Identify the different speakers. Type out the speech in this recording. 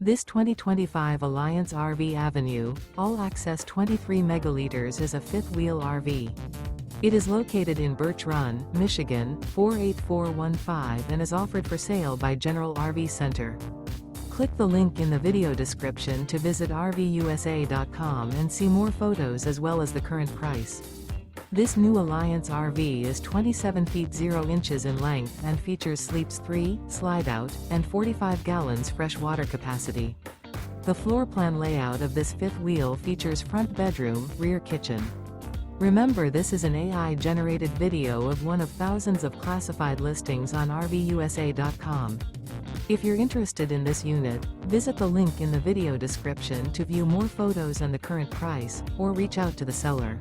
Speaker 1: This 2025 Alliance RV Avenue, all-access 23 megaliters is a fifth-wheel RV. It is located in Birch Run, Michigan, 48415 and is offered for sale by General RV Center. Click the link in the video description to visit RVUSA.com and see more photos as well as the current price. This new Alliance RV is 27 feet 0 inches in length and features sleeps 3, slide-out, and 45 gallons fresh water capacity. The floor plan layout of this fifth wheel features front bedroom, rear kitchen. Remember, this is an AI-generated video of one of thousands of classified listings on RVUSA.com. If you're interested in this unit, visit the link in the video description to view more photos and the current price, or reach out to the seller.